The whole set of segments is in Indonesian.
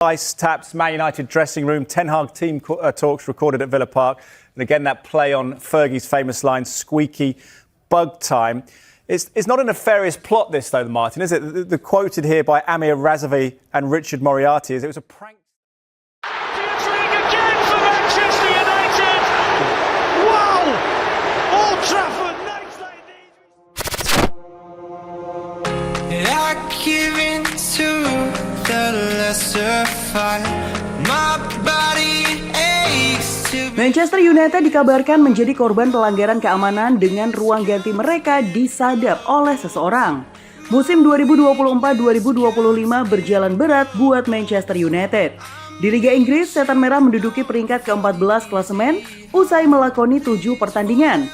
Ice taps Man United dressing room. Ten Hag team talks recorded at Villa Park. And again, that play on Fergie's famous line, squeaky bug time. It's not a nefarious plot, this, though, Martin, is it? The quoted here by Amir Razavi and Richard Moriarty is it was a prank. Champions League again for Manchester United! Wow! Old Trafford, nights like these. I give in to the lesser fight. My body aches to be. Manchester United dikabarkan menjadi korban pelanggaran keamanan dengan ruang ganti mereka disadap oleh seseorang. Musim 2024-2025 berjalan berat buat Manchester United. Di Liga Inggris, Setan Merah menduduki peringkat ke-14 klasemen usai melakoni 7 pertandingan.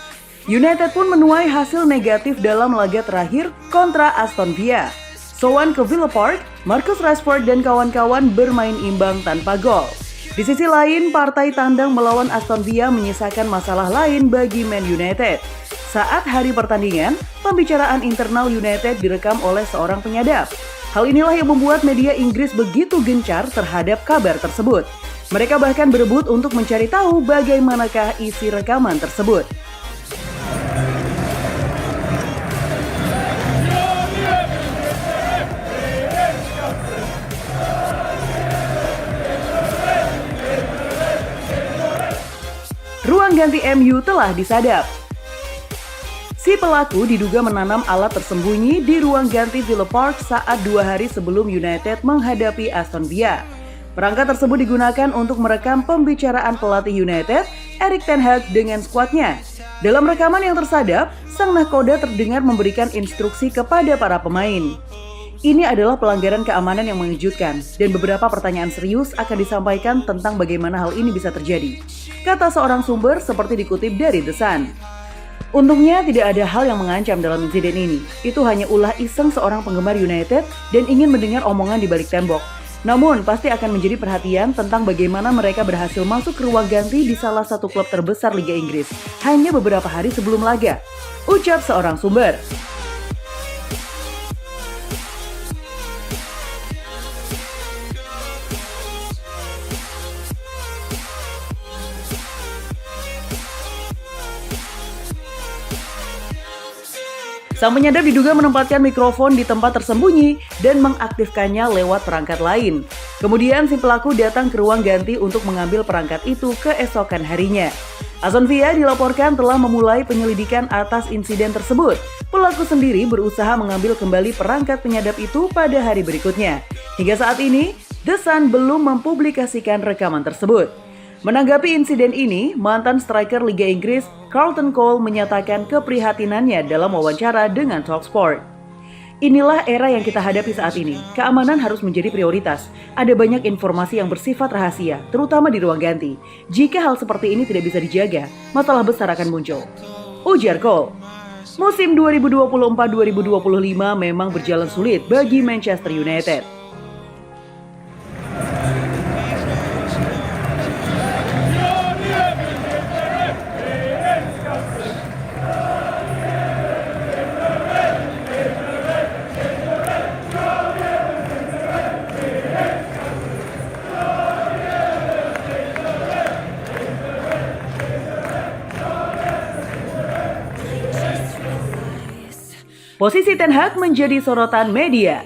United pun menuai hasil negatif dalam laga terakhir kontra Aston Villa. Sowan ke Villa Park, Marcus Rashford dan kawan-kawan bermain imbang tanpa gol. Di sisi lain, partai tandang melawan Aston Villa menyisakan masalah lain bagi Man United. Saat hari pertandingan, pembicaraan internal United direkam oleh seorang penyadap. Hal inilah yang membuat media Inggris begitu gencar terhadap kabar tersebut. Mereka bahkan berebut untuk mencari tahu bagaimanakah isi rekaman tersebut. Ruang ganti MU telah disadap. Si pelaku diduga menanam alat tersembunyi di ruang ganti Villa Park saat 2 hari sebelum United menghadapi Aston Villa. Perangkat tersebut digunakan untuk merekam pembicaraan pelatih United, Erik ten Hag dengan skuadnya. Dalam rekaman yang tersadap, sang nahkoda terdengar memberikan instruksi kepada para pemain. Ini adalah pelanggaran keamanan yang mengejutkan dan beberapa pertanyaan serius akan disampaikan tentang bagaimana hal ini bisa terjadi, kata seorang sumber seperti dikutip dari The Sun. Untungnya tidak ada hal yang mengancam dalam insiden ini. Itu hanya ulah iseng seorang penggemar United dan ingin mendengar omongan di balik tembok. Namun pasti akan menjadi perhatian tentang bagaimana mereka berhasil masuk ke ruang ganti di salah satu klub terbesar Liga Inggris hanya beberapa hari sebelum laga, ucap seorang sumber. Sang penyadap diduga menempatkan mikrofon di tempat tersembunyi dan mengaktifkannya lewat perangkat lain. Kemudian si pelaku datang ke ruang ganti untuk mengambil perangkat itu keesokan harinya. Aston Villa dilaporkan telah memulai penyelidikan atas insiden tersebut. Pelaku sendiri berusaha mengambil kembali perangkat penyadap itu pada hari berikutnya. Hingga saat ini, The Sun belum mempublikasikan rekaman tersebut. Menanggapi insiden ini, mantan striker Liga Inggris Carlton Cole menyatakan keprihatinannya dalam wawancara dengan Talksport. Inilah era yang kita hadapi saat ini. Keamanan harus menjadi prioritas. Ada banyak informasi yang bersifat rahasia, terutama di ruang ganti. Jika hal seperti ini tidak bisa dijaga, masalah besar akan muncul, ujar Cole. Musim 2024-2025 memang berjalan sulit bagi Manchester United. Posisi Ten Hag menjadi sorotan media.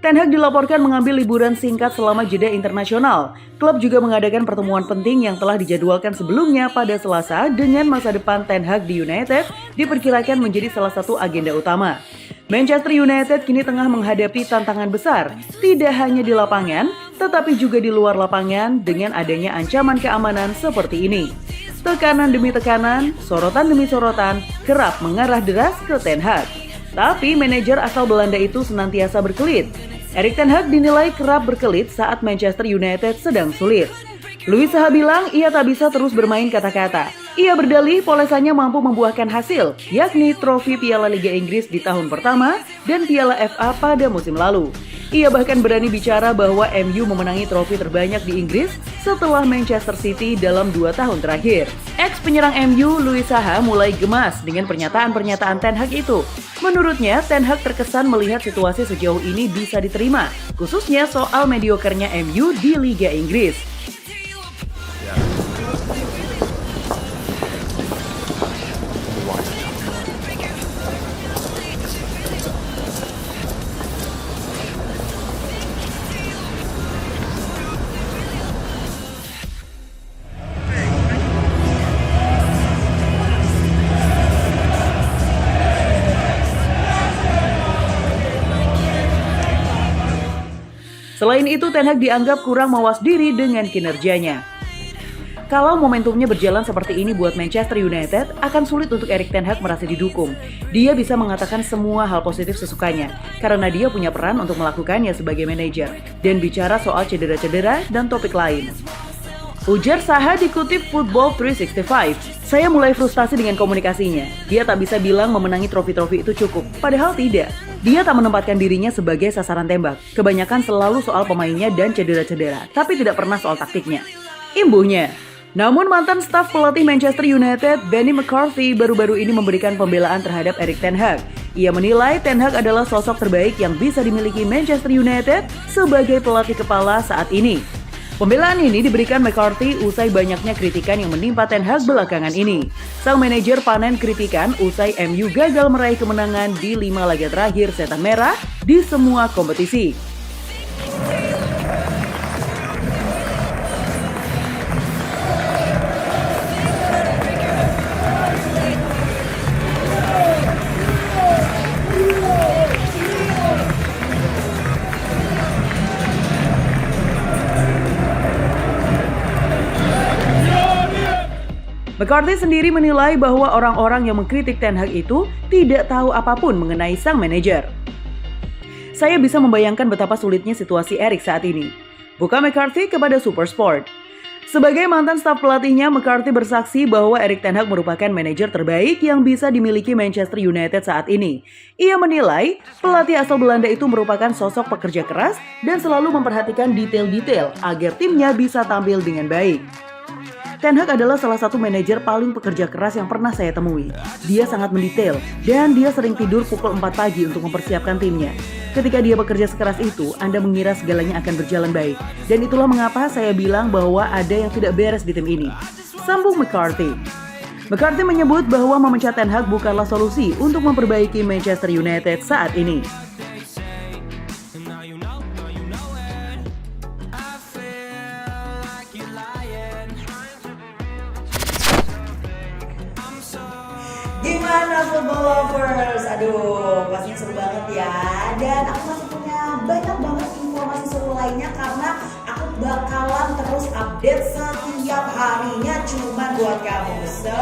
Ten Hag dilaporkan mengambil liburan singkat selama jeda internasional. Klub juga mengadakan pertemuan penting yang telah dijadwalkan sebelumnya pada Selasa dengan masa depan Ten Hag di United diperkirakan menjadi salah satu agenda utama. Manchester United kini tengah menghadapi tantangan besar, tidak hanya di lapangan, tetapi juga di luar lapangan dengan adanya ancaman keamanan seperti ini. Tekanan demi tekanan, sorotan demi sorotan, kerap mengarah deras ke Ten Hag. Tapi manajer asal Belanda itu senantiasa berkelit. Erik ten Hag dinilai kerap berkelit saat Manchester United sedang sulit. Louis Saha bilang ia tak bisa terus bermain kata-kata. Ia berdalih polesannya mampu membuahkan hasil, yakni trofi Piala Liga Inggris di tahun pertama dan Piala FA pada musim lalu. Ia bahkan berani bicara bahwa MU memenangi trofi terbanyak di Inggris setelah Manchester City dalam 2 tahun terakhir. Ex penyerang MU, Louis Saha mulai gemas dengan pernyataan-pernyataan Ten Hag itu. Menurutnya, Ten Hag terkesan melihat situasi sejauh ini bisa diterima, khususnya soal mediokernya MU di Liga Inggris. Selain itu, Ten Hag dianggap kurang mawas diri dengan kinerjanya. Kalau momentumnya berjalan seperti ini buat Manchester United, akan sulit untuk Erik ten Hag merasa didukung. Dia bisa mengatakan semua hal positif sesukanya, karena dia punya peran untuk melakukannya sebagai manajer, dan bicara soal cedera-cedera dan topik lain. Ujar Saha dikutip Football 365, "Saya mulai frustasi dengan komunikasinya. Dia tak bisa bilang memenangi trofi-trofi itu cukup, padahal tidak. Dia tak menempatkan dirinya sebagai sasaran tembak. Kebanyakan selalu soal pemainnya dan cedera-cedera, tapi tidak pernah soal taktiknya." Imbuhnya. Namun mantan staf pelatih Manchester United, Benny McCarthy, baru-baru ini memberikan pembelaan terhadap Erik ten Hag. Ia menilai Ten Hag adalah sosok terbaik yang bisa dimiliki Manchester United sebagai pelatih kepala saat ini. Pembelaan ini diberikan McCarthy usai banyaknya kritikan yang menimpa Ten Hag belakangan ini. Sang manajer panen kritikan usai MU gagal meraih kemenangan di 5 laga terakhir setan merah di semua kompetisi. McCarthy sendiri menilai bahwa orang-orang yang mengkritik Ten Hag itu tidak tahu apapun mengenai sang manajer. "Saya bisa membayangkan betapa sulitnya situasi Erik saat ini," buka McCarthy kepada Supersport. Sebagai mantan staf pelatihnya, McCarthy bersaksi bahwa Erik ten Hag merupakan manajer terbaik yang bisa dimiliki Manchester United saat ini. Ia menilai pelatih asal Belanda itu merupakan sosok pekerja keras dan selalu memperhatikan detail-detail agar timnya bisa tampil dengan baik. Ten Hag adalah salah satu manajer paling pekerja keras yang pernah saya temui. Dia sangat mendetail, dan dia sering tidur pukul 4 pagi untuk mempersiapkan timnya. Ketika dia bekerja sekeras itu, Anda mengira segalanya akan berjalan baik. Dan itulah mengapa saya bilang bahwa ada yang tidak beres di tim ini. Sambung McCarthy. McCarthy menyebut bahwa memecat Ten Hag bukanlah solusi untuk memperbaiki Manchester United saat ini. Gimana football lovers? Aduh, pastinya seru banget ya. Dan aku masih punya banyak banget informasi seru lainnya karena aku bakalan terus update setiap harinya cuma buat kamu. So,